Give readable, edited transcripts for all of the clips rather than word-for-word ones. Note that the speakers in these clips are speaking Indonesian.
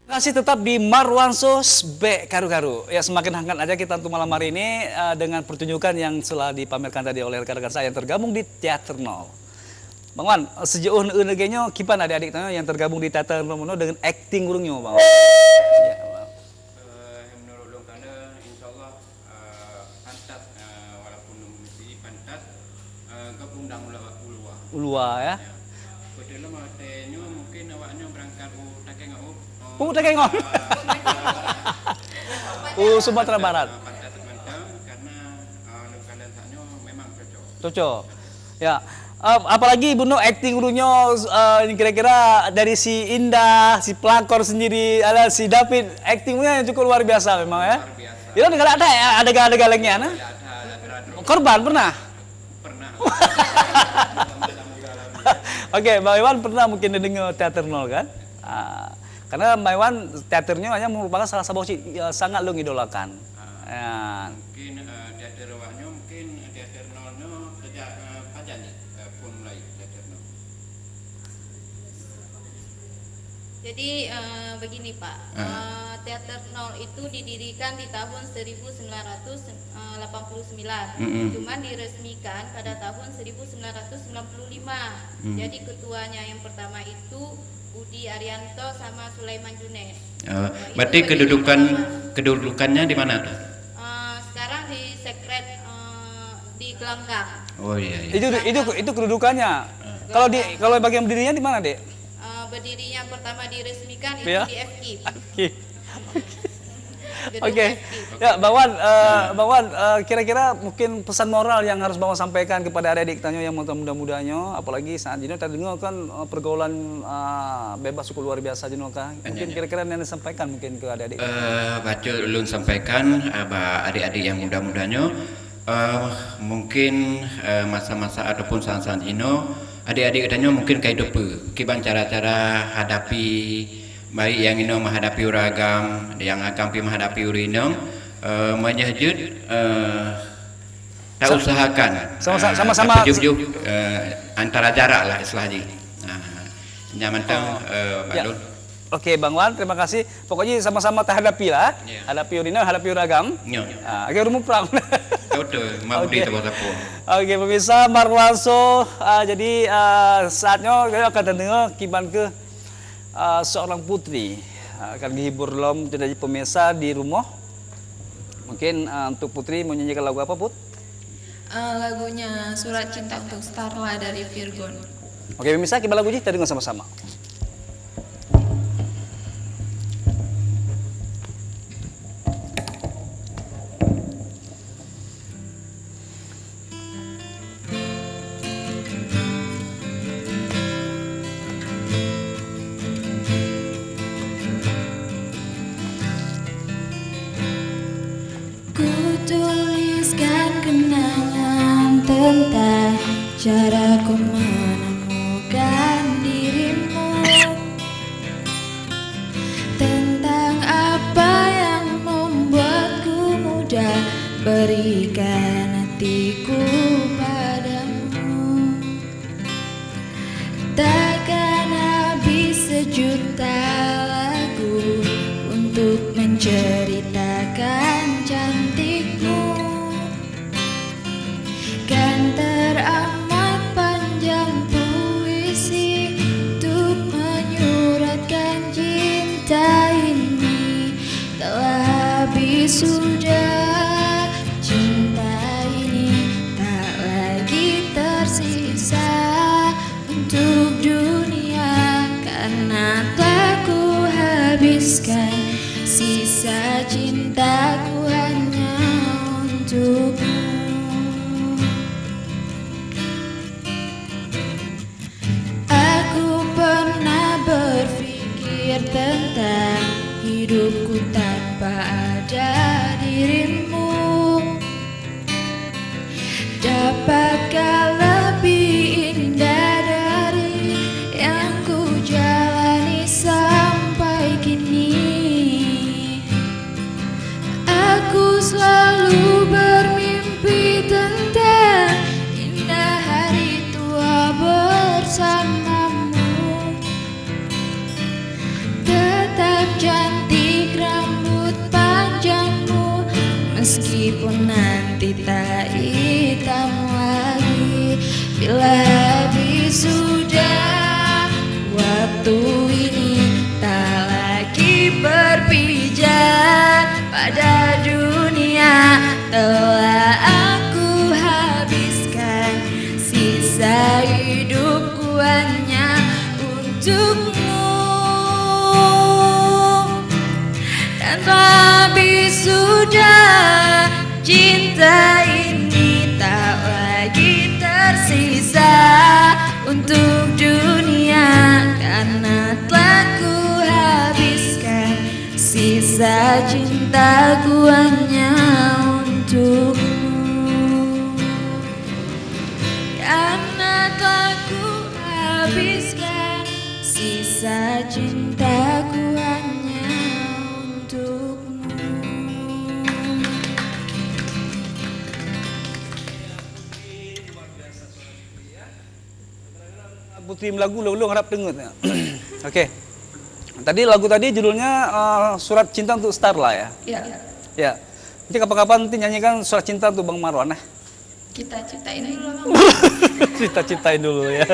Masih tetap di Marwanso Sbe Karu-Karu. Ya, semakin hangat aja kita untuk malam hari ini dengan pertunjukan yang telah dipamerkan tadi oleh rekan-rekan saya yang tergabung di Teater Nol. Bang Wan, sejauh ini kipan adik-adik yang tergabung di Teater Nol dengan acting urungnya, Bang. Ya, menurut Long Kana, insyaallah pantas walaupun mesti pantas gabung dalam ulua ya. Betul lah, mungkin awaknya berangkat takengau. Takengau. Sumatera Barat. Pantas mantap karena Long Kana saknya memang cocok. Cocok. Ya. Apalagi Buno acting urunya kira-kira dari si Indah, si pelakor sendiri, ada si David actingnya cukup luar biasa memang ya. Itu ada galengnya, nah? Korban pernah? Pernah. Oke, Mbak Iwan pernah mungkin dengar Teater Nol kan? Karena Mbak Iwan teaternya hanya merupakan salah satu sangat lo ngidolakan. Mungkin teater awaknya mungkin teater nolnya sejak kapan nih pun mulai teater nol. Jadi begini Pak, Teater Nol itu didirikan di tahun 1989, cuman diresmikan pada tahun 1995. Jadi ketuanya yang pertama itu Budi Arianto sama Sulaiman Junaid. Berarti kedudukannya di mana tuh? Sekarang di Sekret di Gelanggang. Oh iya. Itu kedudukannya. Kalau bagian berdirinya di mana, Dek? Berdirinya pertama diresmikan itu ya? di FKIP. Oke. Ya, Bang Wan, kira-kira mungkin pesan moral yang harus Bang Wan sampaikan kepada adik-adik tanya yang muda-mudanya, apalagi saat ini tadi kan pergaulan bebas cukup luar biasa Jino kan. Mungkin kira-kira yang disampaikan mungkin ke adik-adik. Baca ulun sampaikan adik-adik yang muda-mudanya mungkin masa-masa ataupun saat-saat Jino adik-adik katanya mungkin kayak depe kibang cara-cara hadapi baik yang ini menghadapi uragam yang akan pi menghadapi urinong menyejut tak usahakan sama-sama antara jarak lah istilahnya nyaman balun. Oke, Bang Wan, terima kasih. Pokoknya sama-sama hadapi lah, hadapi urinong, hadapi uragam. Akhirnya rumah perang. Betul, mau di tempat apa? Oke, pemirsa Marwanso, jadi saatnya kita akan dengar kiban ke seorang putri akan dihibur lom jadi pemirsa di rumah. Mungkin untuk putri mau nyanyikan lagu apa, Put? Lagunya Surat Cinta untuk Starla dari Virgon. Oke, pemirsa, kiban lagu ini kita dengar sama-sama. Tuliskan kenangan tentang caraku menemukan dirimu, tentang apa yang membuatku mudah berikan hatiku padamu. Takkan habis sejuta lagu untuk menceritakan cantikmu, kan teramat panjang puisi untuk menyuratkan cinta ini. Telah habis sudah cinta ini, tak lagi tersisa untuk dunia, karena telah ku habiskan sisa cintaku hanya untukmu. Aku pernah berpikir tentang hidupku tanpa ada dirimu. Dapatkah lebih indah dari yang ku jalani sampai kini? Aku selalu bermimpi tentang indah hari tua bersamamu. Tetap jangan meskipun nanti tak hitam lagi. Bila habis sudah waktu ini, tak lagi berpijak pada dunia. Telah aku habiskan sisa hidupku hanya untukmu. Dan habis sudah cinta ini, tak lagi tersisa untuk dunia, karena telah ku habiskan sisa cintaku hanya untukmu. Karena telah ku habiskan sisa cintaku hanya untukmu. Putri lagu lu harap dengar. Oke. Tadi lagu tadi judulnya Surat Cinta untuk Starla ya. Ya, Ya. Nanti kapan-kapan nanti nyanyikan Surat Cinta untuk Bang Marwan ya. kita ciptain dulu. Cita-citain dulu ya.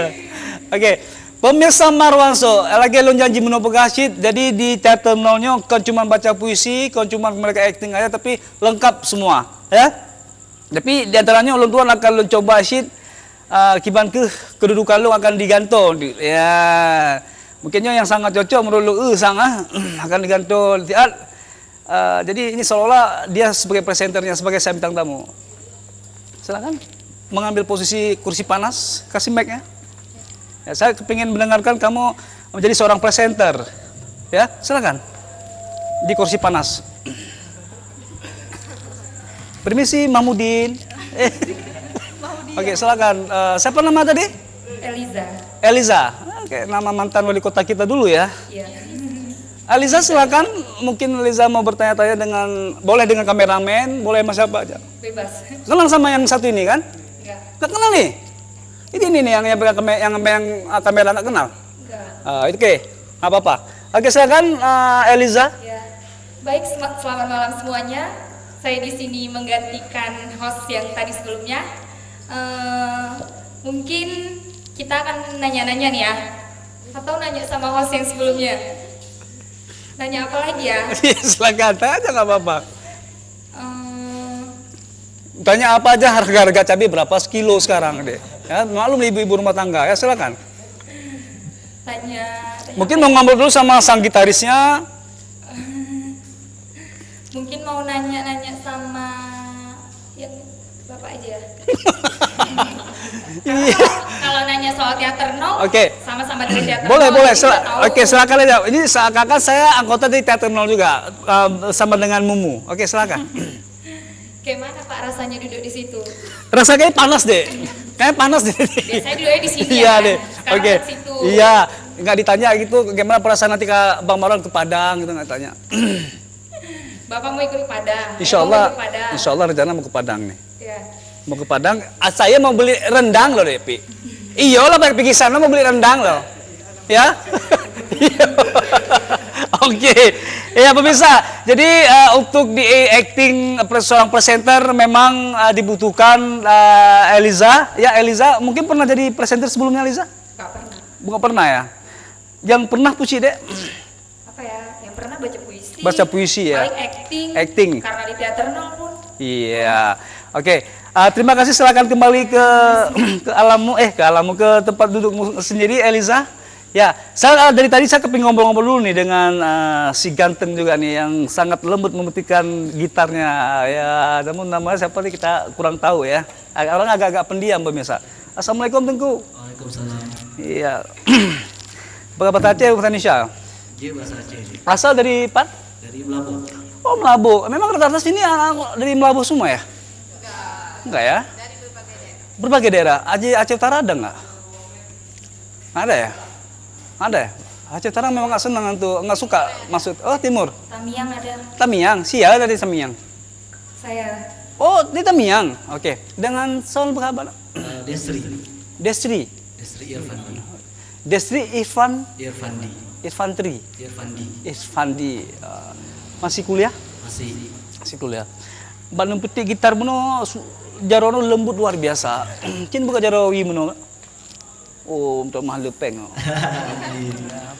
Oke. Pemirsa Marwanso, lagi lu janji menopo gasit. Jadi di teater nolnya kan cuma baca puisi, kan cuma mereka acting aja, tapi lengkap semua ya. Tapi di antaranya ulun tuan akan lu coba asyik kiban kedudukan lu akan digantung ya. Mungkinnya yang sangat cocok menurut lu akan digantung jadi ini seolah-olah dia sebagai presenternya, sebagai saya bintang tamu. Silakan mengambil posisi kursi panas, kasih mic-nya. Ya, saya kepingin mendengarkan kamu menjadi seorang presenter. Ya, silakan. Di kursi panas. Permisi, Mahmudin. Oke, silakan. Siapa nama tadi? Eliza. Eliza. Oke, nama mantan wali kota kita dulu ya. Iya. Eliza, silakan. Mungkin Eliza mau bertanya-tanya boleh dengan kameramen, boleh sama siapa aja. Bebas. Kenal sama yang satu ini kan? Enggak. Nggak kenal nih. Ini nih yang kamera nggak kenal. Enggak. Itu oke, nggak apa-apa. Oke, silakan Eliza. Ya, baik, selamat malam semuanya. Saya di sini menggantikan host yang tadi sebelumnya. Mungkin kita akan nanya-nanya nih ya, atau nanya sama host yang sebelumnya. Nanya apa lagi ya? Silakan, tanya nggak apa-apa. Eh, Tanya apa aja, harga cabai berapa sekilo sekarang deh. Ya, maklum ibu-ibu rumah tangga ya, silakan. tanya Mungkin mau ngobrol dulu sama sang gitarisnya. mungkin mau nanya-nanya sama yang bapak aja. Kalau nanya soal teater no, Oke. sama-sama dari teater Boleh, no, boleh. jadi kita tahu. Oke, silakan aja. Ini seakan-akan saya anggota dari Teater Nol juga, sama dengan Mumu. Oke, silakan. Kayak mana Pak rasanya duduk di situ? Rasanya kayak panas deh. Kayak panas deh. Biasanya duduknya di sini Iya ya. deh. Sekarang Oke. di situ. Iya, nggak ditanya gitu. Gimana perasaan nanti ke Bang Marwan ke Padang gitu, nggak tanya. Bapak mau ikut ke Padang? Insya Mau Allah, ikut ke Padang. Insya Allah rencana mau ke Padang nih. Ya. Mau ke Padang. Saya mau beli rendang loh, Depi. Iya lah, pergi sana mau beli rendang loh. Ya. Oke. Ya pemirsa, jadi untuk di acting seorang presenter memang dibutuhkan Eliza. Ya Eliza, mungkin pernah jadi presenter sebelumnya Eliza? Gak pernah. Bukan pernah ya? Yang pernah puisi dek? Apa ya? Yang pernah baca puisi. Baca puisi ya? Paling acting. Acting. Karena di teater nol pun. Iya. Oke. Terima kasih, silakan kembali ke ke tempat dudukmu sendiri Eliza. Ya, saya dari tadi saya kepingin ngobrol-ngobrol dulu nih dengan si ganteng juga nih yang sangat lembut memetikan gitarnya. Ya, namun namanya siapa nih kita kurang tahu ya. Orang agak-agak pendiam pemirsa. Assalamualaikum Tengku. Waalaikumsalam. Iya. Bahasa Aceh, bahasa Indonesia. Dia bahasa Aceh. Asal dari Pan? Dari Melabu. Oh, Melabu. Memang rata-rata sini dari Melabu semua ya? Enggak ya? Berbagai daerah. Aceh Utara ada nggak? Ada ya? Ada ya? Aceh Utara memang nggak senang tuh, nggak suka maksud. Oh Timur. Tamiang ada. Tamiang, Sia dari Tamiang. Saya. Oh di Tamiang. Oke. Dengan soal berapa? Desri. Destri. Desri Irfandi. Destri Irfandi. Irfantri. Irfandi. Irfandi. Masih kuliah? Masih. Masih kuliah. Bandung petik gitar meno jarono lembut luar biasa. Cin buka jaro wi meno. Oh, untuk mahal lepeng.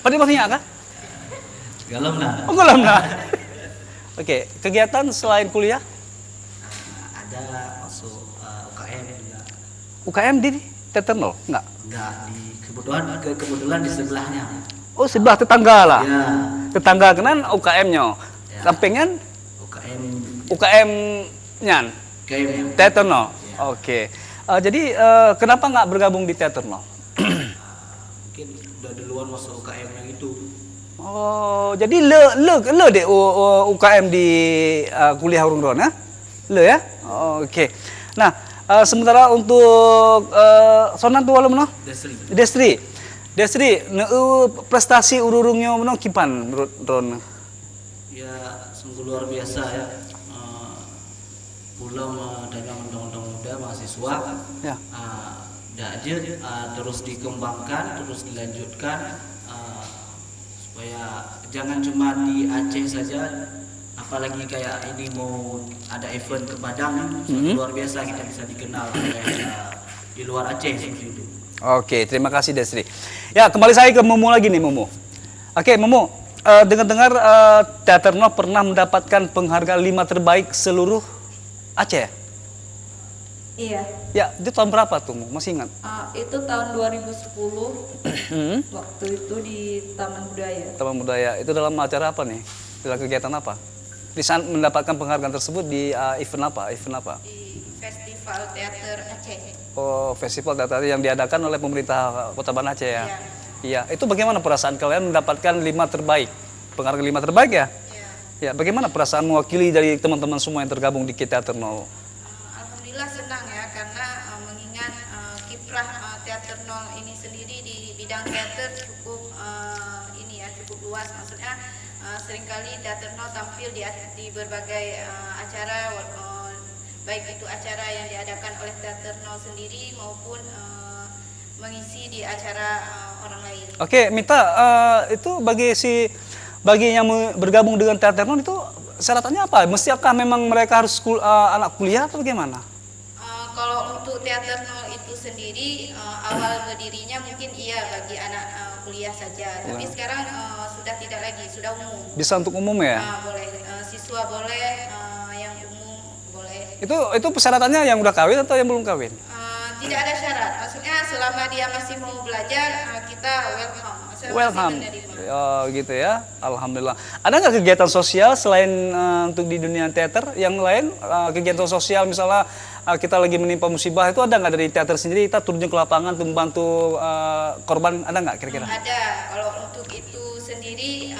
Pada maksudnya kah? Galam nah. Oh, kolam nah. Oke, kegiatan selain kuliah? Ada masuk UKM juga. UKM di Teater Nol? Enggak. Enggak, kebetulan di sebelahnya. Oh, sebelah tetangga lah. Ya, Tetangga kenan UKM-nya. Ya. Sampingan UKM UKM-nyan. UKM. Teater Nol. Oke. Jadi kenapa nggak bergabung di Teater Nol? Mungkin udah duluan masuk UKM yang itu. Oh, jadi le deh UKM di kuliah Urung Ron ya? Le ya? Oke. Nah, sementara untuk sonan tu walau meno? Desri. Desri, prestasi ururungnya meno kipan menurut Ron? Ya, sungguh luar biasa ya. Pulau dengan undang-undang muda mahasiswa. Ya. Aja terus dikembangkan, terus dilanjutkan supaya jangan cuma di Aceh saja, apalagi kayak ini mau ada event ke Padang, luar biasa kita bisa dikenal di luar Aceh seperti itu. Oke, terima kasih Desri. Ya, kembali saya ke Momo lagi nih, Momo. Oke, Momo, dengar-dengar Teater Nol pernah mendapatkan penghargaan 5 terbaik seluruh Aceh. Iya. Ya, itu tahun berapa tuh, Mo? Masih ingat? Itu tahun 2010 waktu itu di Taman Budaya. Taman Budaya. Itu dalam acara apa nih? Dalam kegiatan apa? Di saat mendapatkan penghargaan tersebut di event apa? Event apa? Di Festival Teater Aceh. Oh, festival teater yang diadakan oleh pemerintah Kota Banda Aceh ya? Iya. Iya. Itu bagaimana perasaan kalian mendapatkan 5 terbaik? Penghargaan 5 terbaik ya? Ya. Ya, bagaimana perasaan mewakili dari teman-teman semua yang tergabung di Teater Nol? Alhamdulillah senang ya karena mengingat kiprah Teater Nol ini sendiri di bidang teater cukup ini ya cukup luas, maksudnya seringkali Teater Nol tampil di berbagai acara, baik itu acara yang diadakan oleh Teater Nol sendiri maupun mengisi di acara orang lain. Oke, Mita, itu bagi yang bergabung dengan Teater Nol itu syaratnya apa? Mestiakah memang mereka harus anak kuliah atau bagaimana? Kalau untuk Teater Nol itu sendiri awal berdirinya mungkin iya bagi anak kuliah saja, tapi sekarang sudah tidak lagi, sudah umum. Bisa untuk umum ya? Boleh, siswa boleh, yang umum boleh. Itu persyaratannya yang udah kawin atau yang belum kawin? Tidak ada syarat, maksudnya selama dia masih mau belajar kita welcome. Maksudnya Welcome. masih menerima. Oh, gitu ya. Alhamdulillah. Ada nggak kegiatan sosial selain untuk di dunia teater yang lain? Kegiatan sosial misalnya kita lagi menimpa musibah itu ada nggak dari teater sendiri? Kita turun ke lapangan untuk membantu korban, ada nggak kira-kira? Ada, kalau untuk itu sendiri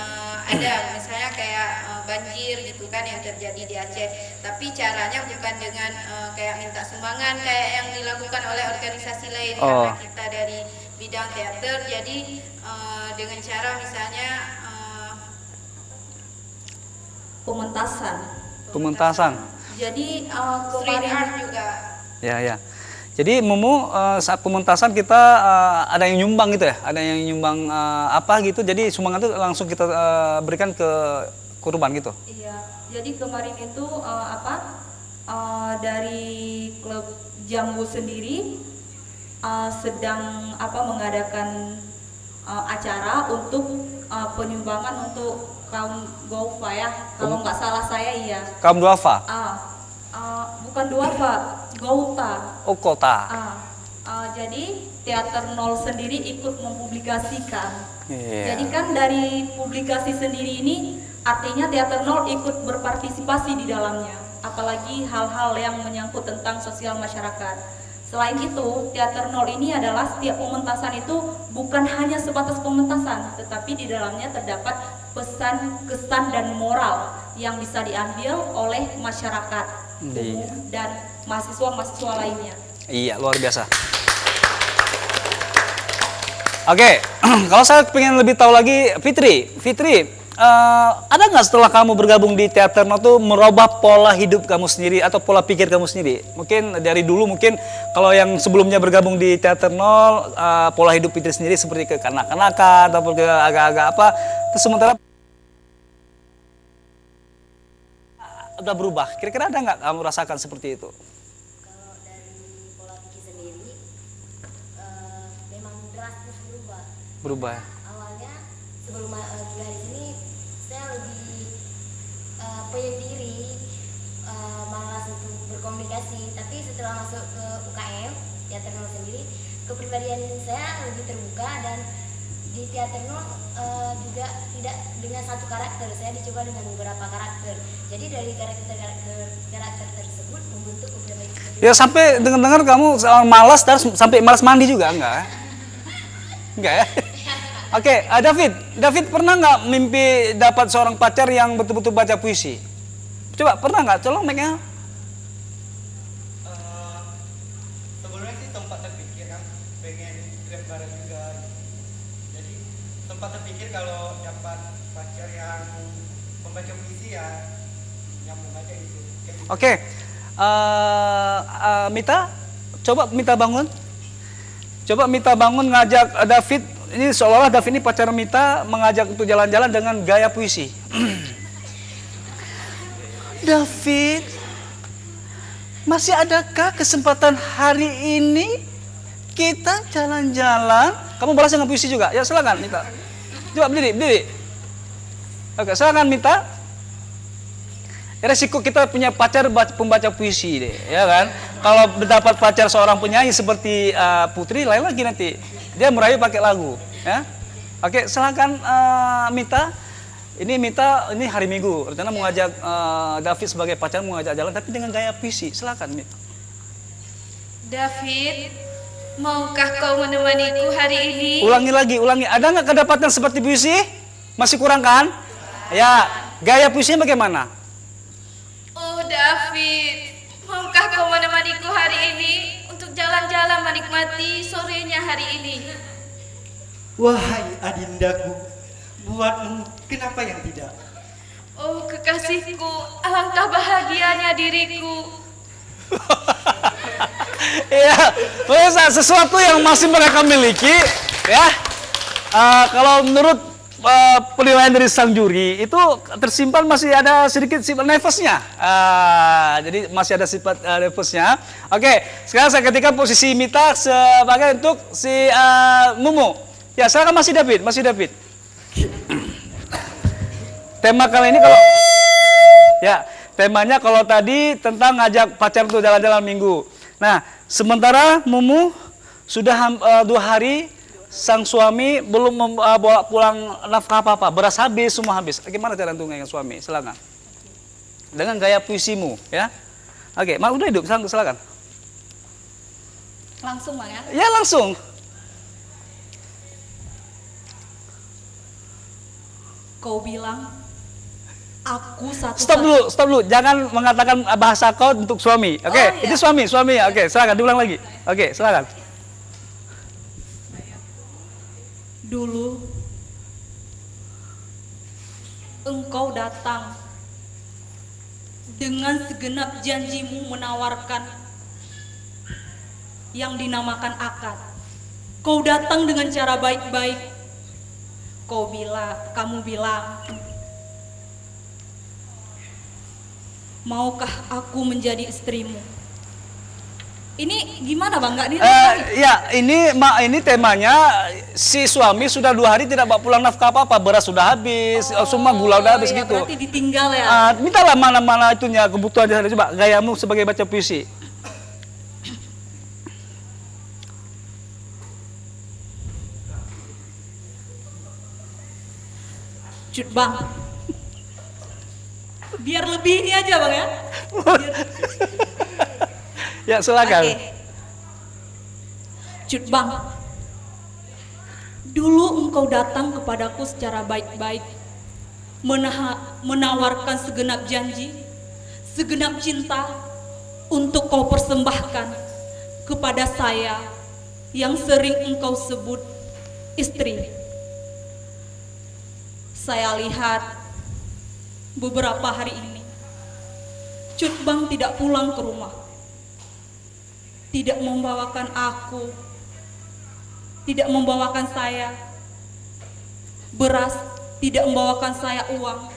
ada, misalnya kayak banjir gitu kan yang terjadi di Aceh. Tapi caranya bukan dengan kayak minta sumbangan kayak yang dilakukan oleh organisasi lain, karena kita dari bidang teater, jadi dengan cara misalnya Pementasan. Pementasan. Jadi street kemarin art juga. Ya, ya. Jadi Momo saat pementasan kita ada yang nyumbang gitu ya, ada yang nyumbang apa gitu. Jadi sumbangan itu langsung kita berikan ke korban gitu. Iya, jadi kemarin itu dari klub Jambu sendiri sedang mengadakan acara untuk penyumbangan untuk kaum Goufa ya, kalau nggak salah saya iya. Kaum duafa? Bukan duafa, Gouta. Oh, kota. Jadi Teater Nol sendiri ikut mempublikasikan. Iya. Jadi kan dari publikasi sendiri ini artinya Teater Nol ikut berpartisipasi di dalamnya, apalagi hal-hal yang menyangkut tentang sosial masyarakat. Selain itu, Teater Nol ini adalah setiap pementasan itu bukan hanya sebatas pementasan, tetapi di dalamnya terdapat pesan, kesan, dan moral yang bisa diambil oleh masyarakat umum dan mahasiswa-mahasiswa lainnya. Iya, luar biasa. Oke, kalau saya pengen lebih tahu lagi, Fitri, ada nggak setelah kamu bergabung di Teater Nol tuh merubah pola hidup kamu sendiri atau pola pikir kamu sendiri? Mungkin dari dulu, mungkin kalau yang sebelumnya bergabung di Teater Nol, pola hidup Fitri sendiri seperti ke kanak-kanakan ataupun ke agak-agak apa, terus sementara udah berubah? Kira-kira ada nggak kamu rasakan seperti itu? Kalau dari pola pikir sendiri, memang drastis berubah. Berubah. Awalnya sebelum kuliah di sini, saya lebih penyendiri, malas untuk berkomunikasi. Tapi setelah masuk ke UKM, teater nol sendiri, kepribadian saya lebih terbuka dan di teater nol juga tidak dengan satu karakter, saya dicoba dengan beberapa karakter. Jadi dari karakter tersebut membentuk kepribadian. Ya sampai dengar-dengar kamu malas dan sampai malas mandi juga enggak? Enggak ya? Oke, David pernah nggak mimpi dapat seorang pacar yang betul-betul baca puisi? Coba pernah nggak? Colong mic-nya. Sebelumnya sih sempat terpikir kan, pengen grab bareng juga. Jadi sempat terpikir kalau dapat pacar yang pembaca puisi ya nyambung aja gitu. Oke, Mita, coba Mita bangun. Coba Mita bangun ngajak David. Ini seolah-olah David ini pacar Mita, mengajak untuk jalan-jalan dengan gaya puisi. David, masih adakah kesempatan hari ini kita jalan-jalan? Kamu balas dengan puisi juga? Ya silakan Mita. Coba berdiri. Oke, silakan Mita. Resiko kita punya pacar pembaca puisi deh, ya kan? Kalau dapat pacar seorang penyanyi seperti Putri, lain lagi nanti. Dia merayu pakai lagu, ya. Oke, silakan Mita. Ini Mita, ini hari Minggu. Rencana mau ngajak David sebagai pacar, mau ngajak jalan, tapi dengan gaya puisi. Silakan Mita. David, maukah kau menemaniku hari ini? Ulangi. Ada nggak kedapatan seperti puisi? Masih kurang kan? Ya, gaya puisinya bagaimana? Oh David, maukah kau menemaniku hari ini untuk jalan-jalan menikmati sorenya hari ini? Wahai adindaku, buatmu kenapa yang tidak? Oh kekasihku, alangkah bahagianya diriku. Iya, pokoknya sesuatu yang masih mereka miliki, ya. Kalau menurut penilaian dari sang juri itu tersimpan masih ada sedikit sifat nervousnya. Jadi masih ada sifat nervousnya. Oke, sekarang saya ketikkan posisi Mita sebagai untuk si Mumu. Ya, silakan masih David. Tema kali ini kalau ya, temanya kalau tadi tentang ngajak pacar untuk jalan-jalan minggu. Nah, sementara Mumu sudah 2 hari sang suami belum membawa pulang nafkah apa-apa, beras habis, semua habis. Gimana cara dengan suami? Silakan. Dengan gaya puisimu, ya. Oke, udah hidup, silakan. Langsung Bang ya. Ya, langsung. Kau bilang aku satu. Stop dulu. Jangan mengatakan bahasa kau untuk suami. Oke, Oh, iya. itu suami ya. Oke, silakan diulang lagi. Oke, silakan. Dulu engkau datang dengan segenap janjimu menawarkan yang dinamakan akad. Kau datang dengan cara baik-baik. Kamu bilang, maukah aku menjadi istrimu? Ini gimana Bang? Nggak Ya, ini temanya si suami sudah 2 hari tidak bawa pulang nafkah apa-apa, beras sudah habis, semua gula udah habis ya, gitu. Berarti ditinggal ya. Mintalah mana-mana itunya kebutuhan dia. Coba gayamu sebagai baca puisi. Cut Bang. Biar lebih ini aja Bang ya. Ya, silakan. Oke. Cut Bang. Dulu engkau datang kepadaku secara baik-baik, menawarkan segenap janji, segenap cinta untuk kau persembahkan kepada saya yang sering engkau sebut istri. Saya lihat beberapa hari ini Cut Bang tidak pulang ke rumah, tidak membawakan aku, tidak membawakan saya beras, tidak membawakan saya uang.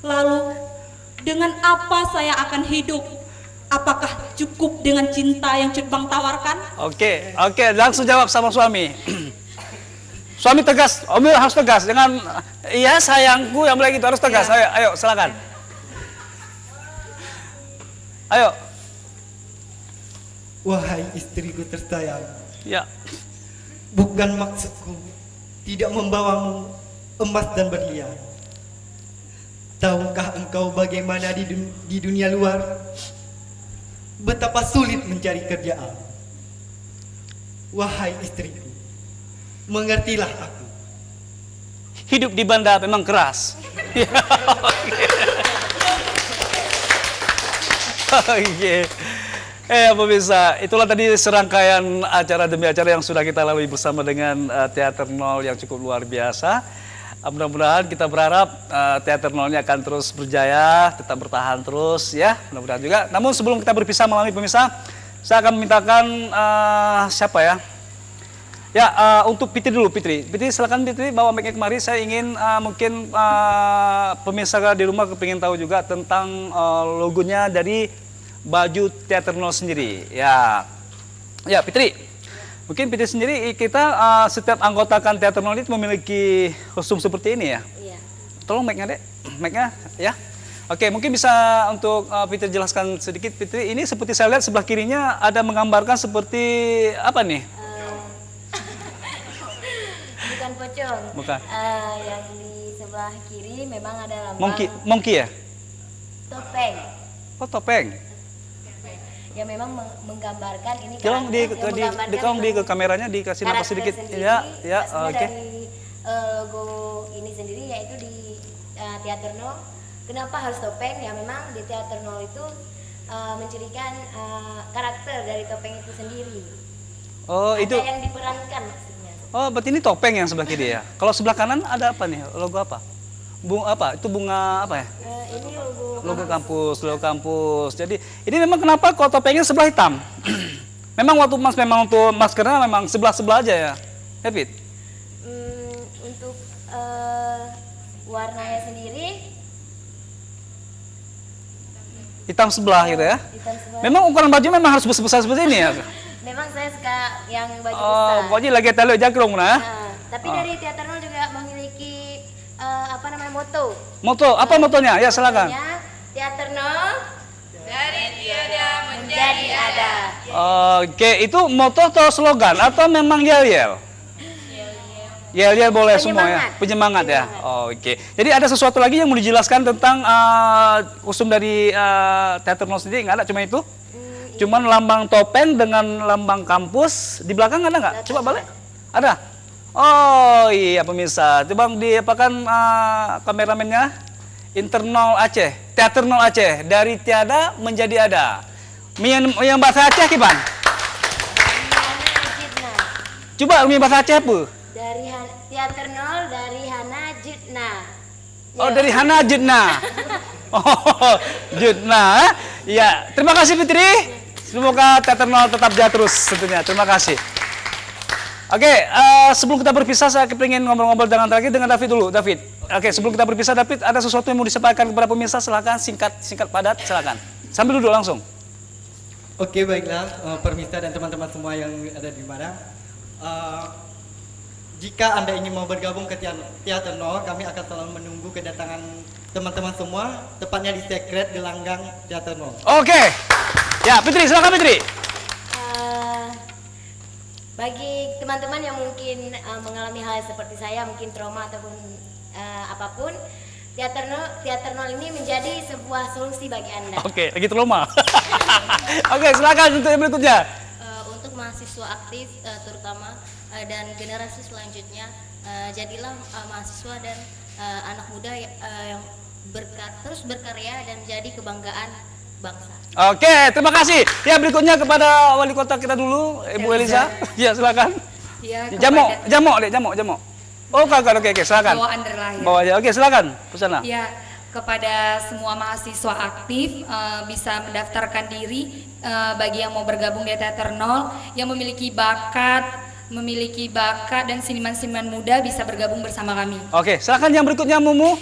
Lalu Dengan apa saya akan hidup? Apakah cukup dengan cinta yang Cutbang tawarkan? Oke, langsung jawab sama suami. Suami tegas, Om harus tegas dengan iya sayangku yang bilang gitu harus tegas. Ayo silakan. Ayo. Wahai istriku tersayang, Ya. bukan maksudku tidak membawamu emas dan berlian. Tahukah engkau bagaimana di dunia luar? Betapa sulit mencari kerjaan. Wahai istriku, mengertilah aku. Hidup di banda memang keras. Oke. Pemirsa, itulah tadi serangkaian acara demi acara yang sudah kita lalui bersama dengan Teater Nol yang cukup luar biasa. Mudah-mudahan kita berharap Teater Nolnya akan terus berjaya, tetap bertahan terus ya. Mudah-mudahan juga. Namun sebelum kita berpisah malam ini pemirsa, saya akan memintakan siapa ya? Ya, untuk Fitri dulu, Fitri. Fitri, silakan Fitri bawa mic-nya kemari. Saya ingin mungkin pemirsa di rumah kepingin tahu juga tentang logonya dari baju Teater Nol sendiri. Ya, Fitri. Mungkin Fitri sendiri kita setiap anggota kan Teater Nol itu memiliki kostum seperti ini ya. Iya. Tolong mic-nya Dek, mic-nya ya. Oke, mungkin bisa untuk Fitri jelaskan sedikit Fitri. Ini seperti saya lihat sebelah kirinya ada menggambarkan seperti apa nih? Bukan pocong. Bukan. Yang di sebelah kiri memang ada lambang Monkey ya? topeng. Oh, topeng. Ya memang menggambarkan ini Tolong di ke kameranya dikasih napas sedikit. Ya, oke. Dari logo ini sendiri yaitu di Teater Nol. Kenapa harus topeng? Ya memang di Teater Nol itu mencirikan karakter dari topeng itu sendiri. Oh, itu. Ada yang diperankan maksudnya. Oh, berarti ini topeng yang sebelah kiri ya. Kalau sebelah kanan ada apa nih? Logo apa? Itu bunga apa ya? Ini Logo kampus. Jadi ini memang kenapa kok topengnya sebelah hitam? Memang untuk maskernya memang sebelah aja ya, Fit? Untuk warnanya sendiri Hitam sebelah gitu ya? hitam sebelah. Memang ukuran baju memang harus besar seperti ini ya? Memang saya suka yang baju besar. Pokoknya lagi telo jagrong nah. Tapi dari Teater Nol juga memiliki moto. Moto, apa motonya? Ya silakan. Motonya, Teater Nol Dari tiada menjadi ada. Oke, itu moto atau slogan atau memang yel-yel? Yel-yel boleh semua ya, penyemangat ya. Oke. Jadi ada sesuatu lagi yang mau dijelaskan tentang kostum dari Teater Nol sendiri? Nggak ada, cuma itu? Cuman lambang topeng dengan lambang kampus. Di belakang ada nggak? Coba balik. Ada? Oh iya pemirsa. Coba diapakan kameramennya? Internal Aceh, Teater Nol Aceh. Dari tiada menjadi ada. Yang bahasa Aceh kiban? Coba bahasa Aceh apa? Dari Teater Nol dari Hana Jutna. Oh, dari Hana Jutna. Oh, Jutna. Ya, terima kasih Fitri. Semoga Teater Nol tetap jaya terus tentunya. Terima kasih. Oke, sebelum kita berpisah saya ingin ngobrol-ngobrol dengan David dulu. David. Oke, sebelum kita berpisah David, ada sesuatu yang mau disampaikan kepada pemirsa? Silakan singkat padat, silakan. Sambil duduk langsung. Oke, baiklah pemirsa dan teman-teman semua yang ada di mana. Jika Anda ingin mau bergabung ke Teater Nol, kami akan selalu menunggu kedatangan teman-teman semua, tepatnya di Secret Gelanggang Teater Nol. Oke. Ya, Fitri, silakan Fitri. Bagi teman-teman yang mungkin mengalami hal seperti saya, mungkin trauma ataupun apapun, Teater Nol ini menjadi sebuah solusi bagi Anda. Oke, lagi trauma. Oke, silakan untuk yang berikutnya. Untuk mahasiswa aktif terutama dan generasi selanjutnya, jadilah mahasiswa dan anak muda yang terus berkarya dan menjadi kebanggaan bangsa. Oke, terima kasih. Ya, berikutnya kepada wali kota kita dulu, Ibu Eliza. Ya, silakan. Ya, Jamok. Oh, kagak. Oke, silakan. Bawaan terlahir. Bawa aja. Oke, silakan. Kesana. Ya, kepada semua mahasiswa aktif bisa mendaftarkan diri bagi yang mau bergabung di Teater Nol yang memiliki bakat dan seniman-seniman muda bisa bergabung bersama kami. Oke, silakan yang berikutnya Mumu.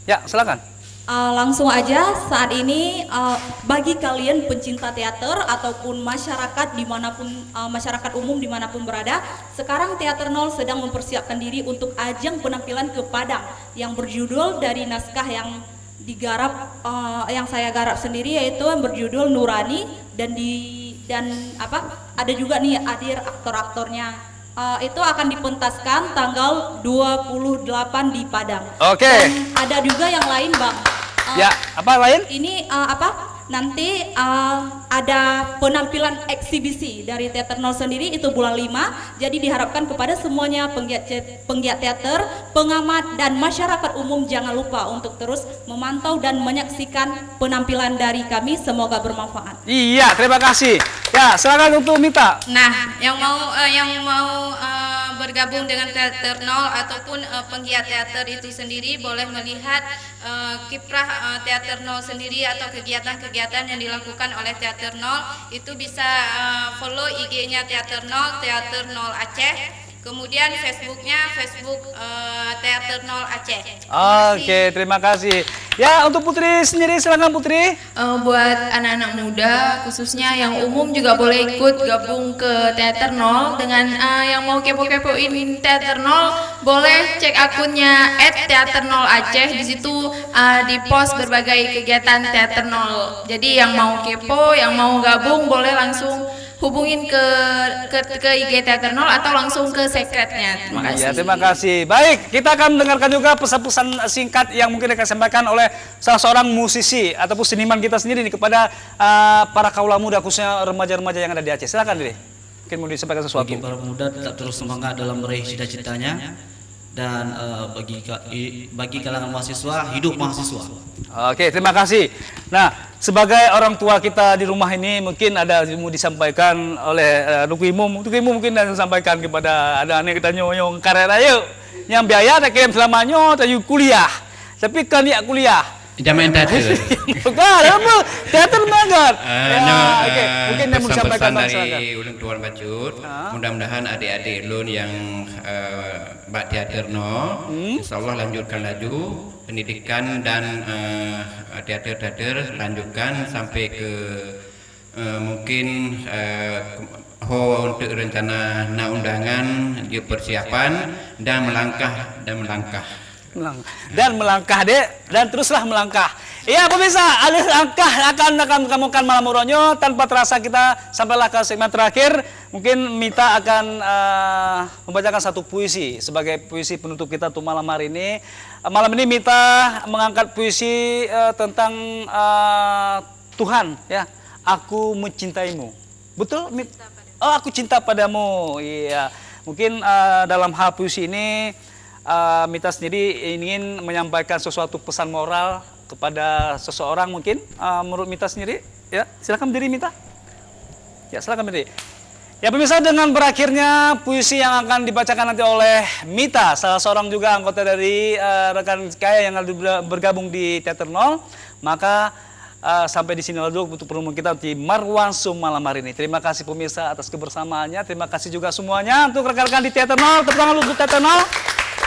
Ya, silakan. Langsung aja saat ini bagi kalian pencinta teater ataupun masyarakat dimanapun masyarakat umum dimanapun berada, sekarang Teater Nol sedang mempersiapkan diri untuk ajang penampilan ke Padang yang berjudul dari naskah yang digarap yang saya garap sendiri, yaitu yang berjudul Nurani, dan ada juga nih hadir aktor-aktornya. Itu akan dipentaskan tanggal 28 di Padang. Oke. Dan ada juga yang lain, Bang. Ya, apa lain? Ini nanti ada penampilan eksibisi dari Teater Nol sendiri, itu bulan 5. Jadi diharapkan kepada semuanya penggiat teater, pengamat dan masyarakat umum jangan lupa untuk terus memantau dan menyaksikan penampilan dari kami. Semoga bermanfaat. Iya, terima kasih. Ya, silakan untuk Mita. Nah, yang mau bergabung dengan Teater Nol ataupun penggiat teater itu sendiri boleh melihat kiprah Teater Nol sendiri atau kegiatan-kegiatan yang dilakukan oleh Teater Nol. Itu bisa follow IG-nya Teater Nol Aceh. Kemudian Facebooknya Facebook Teater Nol Aceh. Oke, terima kasih. Ya, untuk Putri sendiri, silakan Putri. Buat anak-anak muda khususnya yang umum juga boleh ikut gabung ke Teater Nol. Dengan yang mau kepo-kepoin Teater Nol boleh cek akunnya @teaternolaceh. Di situ di-post berbagai kegiatan Teater Nol. Jadi yang mau kepo, yang mau gabung boleh langsung hubungin ke IG Teater Nol atau langsung ke sekretnya. Terima kasih. Ya, terima kasih. Baik, kita akan mendengarkan juga pesan-pesan singkat yang mungkin akan disampaikan oleh salah seorang musisi ataupun seniman kita sendiri nih kepada para kaula muda, khususnya remaja-remaja yang ada di Aceh. Silakan, Diri. Mungkin mau disampaikan sesuatu. Bagi para pemuda tetap terus semangat dalam meraih cita-citanya, dan bagi kalangan mahasiswa, hidup mahasiswa. Oke, terima kasih. Nah, sebagai orang tua kita di rumah ini, mungkin ada yang mau disampaikan oleh Tukimu mungkin dan disampaikan kepada anak-anak kita nyong karir ayo. Yang biaya tak kirim selamanya, tak kuliah. Tapi kan dia kuliah. Jaman teater. Bukan, apa? Teater banget. Mungkin yang mau disampaikan pesan dari ulun Tuan Bacut. Mudah-mudahan adik-adik ulun yang bak Teater Nol, insyaallah lanjutkan laju pendidikan dan teater-teater, lanjutkan sampai ke mungkin untuk rencana undangan, persiapan dan melangkah dek, dan teruslah melangkah. Iya pemirsa, alih langkah akan kamu malam uronyo. Tanpa terasa kita sampailah ke segmen terakhir. Mungkin Mita akan membacakan satu puisi sebagai puisi penutup kita untuk malam hari ini. Malam ini Mita mengangkat puisi tentang Tuhan, ya. Aku mencintaimu. Betul, Mita? Oh, aku cinta padamu. Iya. Mungkin dalam hal puisi ini Mita sendiri ingin menyampaikan sesuatu pesan moral kepada seseorang mungkin, menurut Mita sendiri. Ya, silakan berdiri Mita. Ya, silakan berdiri. Ya pemirsa, dengan berakhirnya puisi yang akan dibacakan nanti oleh Mita, salah seorang juga anggota dari rekan kaya yang bergabung di Teater Nol, maka sampai di sini dulu untuk pertemuan kita di Marwansu malam hari ini. Terima kasih pemirsa atas kebersamaannya. Terima kasih juga semuanya untuk rekan-rekan di Teater Nol. Tepuk tangan untuk Teater Nol.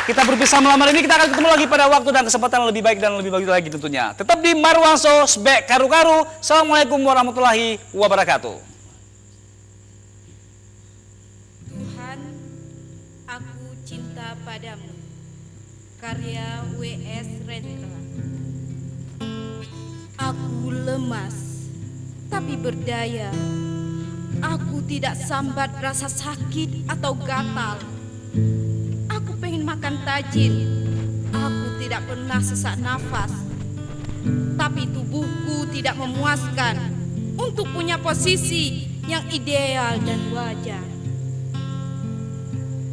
Kita berpisah malam hari ini, kita akan ketemu lagi pada waktu dan kesempatan lebih baik dan lebih bagus lagi tentunya. Tetap di Marwanso, Sbek Karu-Karu. Assalamualaikum warahmatullahi wabarakatuh. Tuhan, aku cinta padamu. Karya W.S. Rendra. Aku lemas, tapi berdaya. Aku tidak sambat rasa sakit atau gatal. Aku pengen makan tajin. Aku tidak pernah sesak nafas. Tapi tubuhku tidak memuaskan untuk punya posisi yang ideal dan wajar.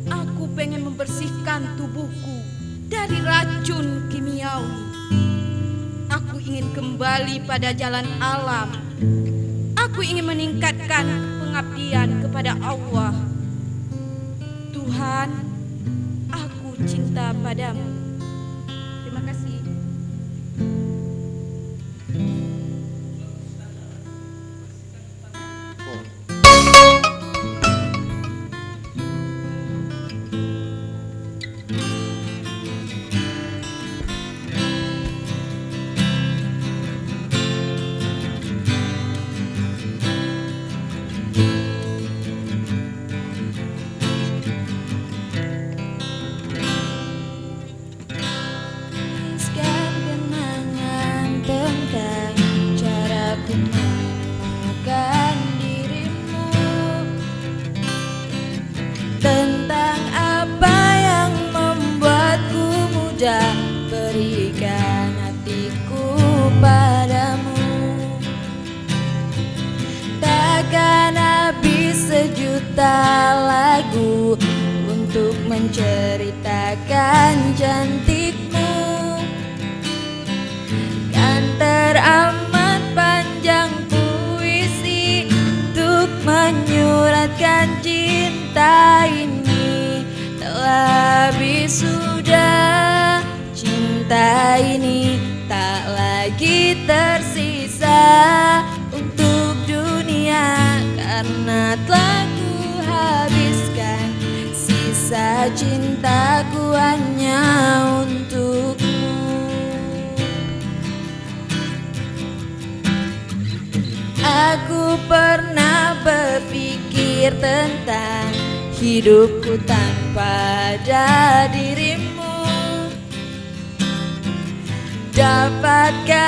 Aku pengen membersihkan tubuhku dari racun kimiawi. Aku ingin kembali pada jalan alam. Aku ingin meningkatkan pengabdian kepada Allah. Tuhan, aku cinta padamu. Terima kasih. telah ku habiskan, sisa cintaku hanya untukmu. Aku pernah berpikir tentang hidupku tanpa ada dirimu. Dapatkah